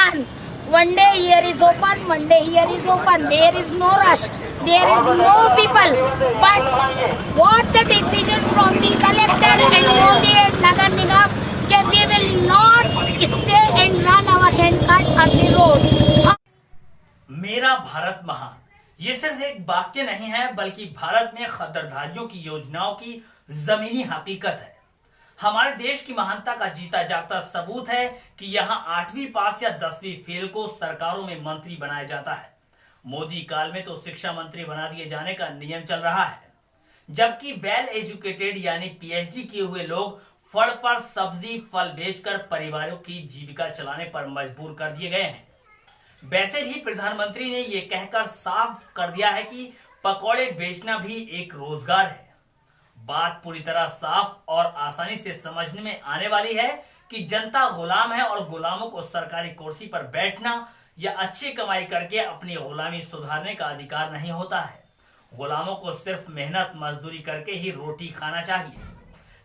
and one day here is open, one day here is open. There is no rush. There is no people. But what the decision from the collector and Modi and Nagar Nigam that we will not stay and run our handcart on the road. मेरा भारत महान ये सिर्फ एक वाक्य नहीं है बल्कि भारत में खद्दरधारियों की योजनाओं की जमीनी हकीकत है। हमारे देश की महानता का जीता जागता सबूत है कि यहाँ 8वीं पास या 10वीं फेल को सरकारों में मंत्री बनाया जाता है। मोदी काल में तो शिक्षा मंत्री बना दिए जाने का नियम चल रहा है, जबकि वेल एजुकेटेड यानी पीएचडी किए हुए लोग फल पर सब्जी फल बेचकर परिवारों की जीविका चलाने पर मजबूर कर दिए गए हैं। वैसे भी प्रधानमंत्री ने यह कहकर साफ कर दिया है कि पकौड़े बेचना भी एक रोजगार है। बात पूरी तरह साफ और आसानी से समझने में आने वाली है कि जनता गुलाम है और गुलामों को सरकारी कुर्सी पर बैठना या अच्छी कमाई करके अपनी गुलामी सुधारने का अधिकार नहीं होता है। गुलामों को सिर्फ मेहनत मजदूरी करके ही रोटी खाना चाहिए।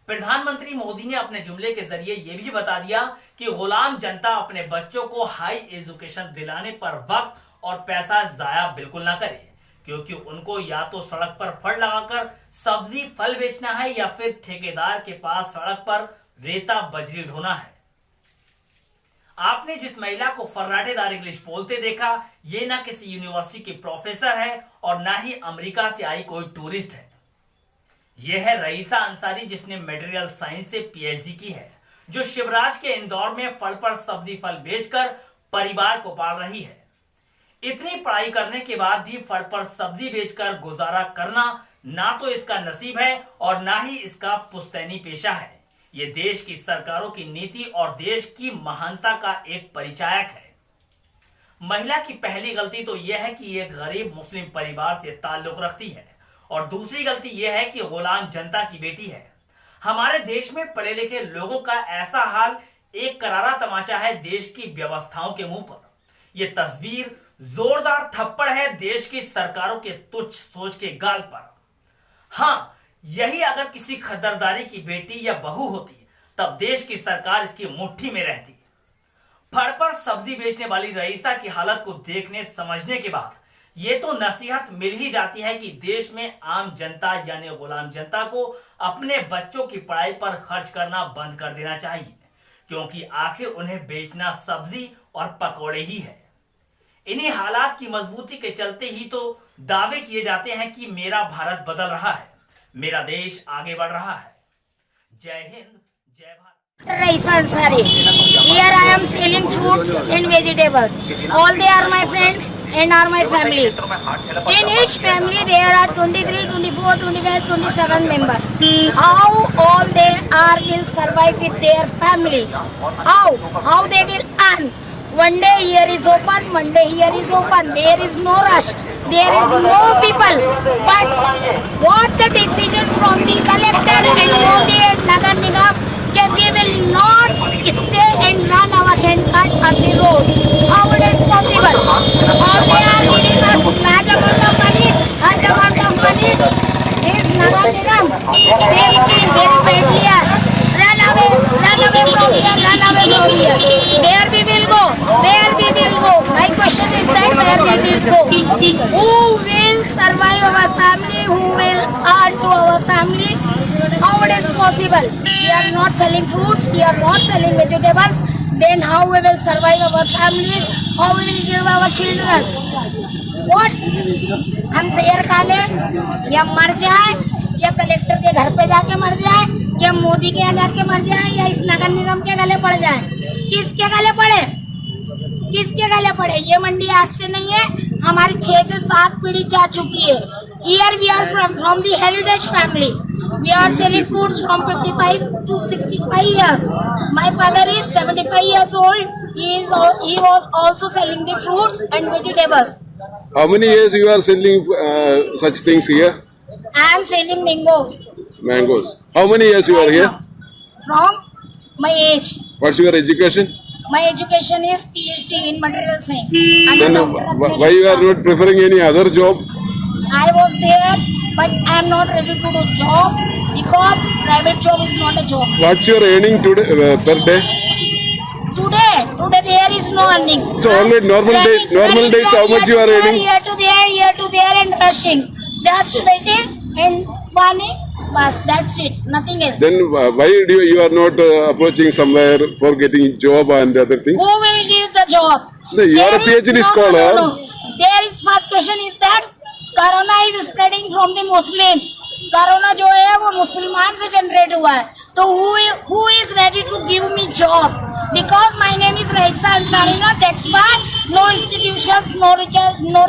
प्रधानमंत्री मोदी ने अपने जुमले के जरिए यह भी बता दिया कि गुलाम जनता अपने बच्चों को हाई एजुकेशन दिलाने पर वक्त और पैसा जाया बिल्कुल ना करे, क्योंकि उनको या तो सड़क पर फड़ लगाकर सब्जी फल बेचना है या फिर ठेकेदार के पास सड़क पर रेता बजरी ढोना है। आपने जिस महिला को फर्राटेदार इंग्लिश बोलते देखा, ये ना किसी यूनिवर्सिटी की प्रोफेसर है और ना ही अमेरिका से आई कोई टूरिस्ट है। यह है रईसा अंसारी, जिसने मटेरियल साइंस से पीएचडी की है, जो शिवराज के इंदौर में फल पर सब्जी फल बेचकर परिवार को पाल रही है। इतनी पढ़ाई करने के बाद भी फल पर सब्जी बेचकर गुजारा करना ना तो इसका नसीब है और ना ही इसका पुश्तैनी पेशा है। ये देश की सरकारों की नीति और देश की महानता का एक परिचायक है। महिला की पहली गलती तो यह है कि एक गरीब मुस्लिम परिवार से ताल्लुक रखती है और दूसरी गलती यह है कि गुलाम जनता की बेटी है। हमारे देश में पढ़े लिखे लोगों का ऐसा हाल एक करारा तमाचा है देश की व्यवस्थाओं के मुंह पर। यह तस्वीर जोरदार थप्पड़ है देश की सरकारों के तुच्छ सोच के गाल पर। हाँ, यही अगर किसी खद्दरदारी की बेटी या बहू होती तब देश की सरकार इसकी मुट्ठी में रहती। फड़ पर सब्जी बेचने वाली रईसा की हालत को देखने समझने के बाद ये तो नसीहत मिल ही जाती है कि देश में आम जनता यानी गुलाम जनता को अपने बच्चों की पढ़ाई पर खर्च करना बंद कर देना चाहिए, क्योंकि आखिर उन्हें बेचना सब्जी और पकौड़े ही है। इन्हीं हालात की मजबूती के चलते ही तो दावे किए जाते हैं कि मेरा भारत बदल रहा है, मेरा देश आगे बढ़ रहा है। जय हिंद, जय Bharat. Raisa Ansari. Here I am selling fruits and vegetables. All they are my friends and are my family. In each family there are 23, 24, 25, 27 members. How all they are will survive with their families? How they will earn? One day here is open, one day here is open. There is no rush. There is no people. But what the decision from the collector and Modi and Nagar Nigam that we will not stay and run our handcart on the road. How it is possible? All they are giving us large amount of money, large amount of money. Is Nagar Nigam says very badly us. Run away from here, run away from here. Where we will go? Where we will go? My question is that where we will go? Who will survive our family? Who will add to our family? How it is possible? We are not selling fruits, we are not selling vegetables. Then how we will survive our families? How we will give our children? What? हम जहर खा लें या मर जाए या collector के घर पे जाके मर जाए या मोदी के यहाँ जाके मर जाए या इस नगर निगम के गले पड़ जाए? किसके गले पड़े? किसके गले पड़े? ये मंडी आज से नहीं है, हमारी 6 से 7 पीढ़ी जा चुकी है। Here we are from the heritage family. We are selling fruits from 55 to 65 years. My father is 75 years old. He was also selling the fruits and vegetables. How many years you are selling such things here? I am selling mangoes. Mangoes. How many years you are here? From my age. What's your education? My education is PhD in material science. Then why you are not preferring any other job? I was there, but I am not ready to do job because private job is not a job. What's your earning today per day? Today there is no earning. So already normal days, how much you are earning? Here to there and rushing. Just sweating and money, bas, that's it. Nothing else. Then why do you are not approaching somewhere for getting job and other things? Who will give the job? No, you are a There is- PhD scholar. No. There is first question is that Corona is spreading from the Muslims. Corona जो है वो मुसलमान से generate हुआ है. तो who is ready to give me job? Because my name is Raisa Ansari, no, that's why no institutions, no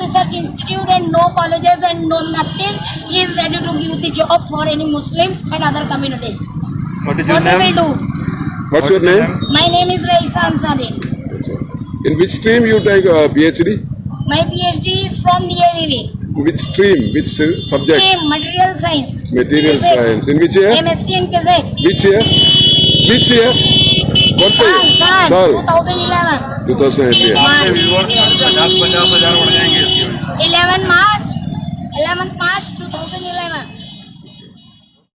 research institute and no colleges and no nothing is ready to give the job for any Muslims and other communities. What is your What we name? will do? What's your name? My name is Raisa Ansari. In which stream you take PhD? My PhD is from DIVV. Which stream? Which subject? Stream, material science. Material Physics. science. In which year? MSc in physics. Which year? Which year? What say? Saal 2011. 2011. March. Viewers 50,000 बढ़ जाएंगे इसके 11 March. 11th March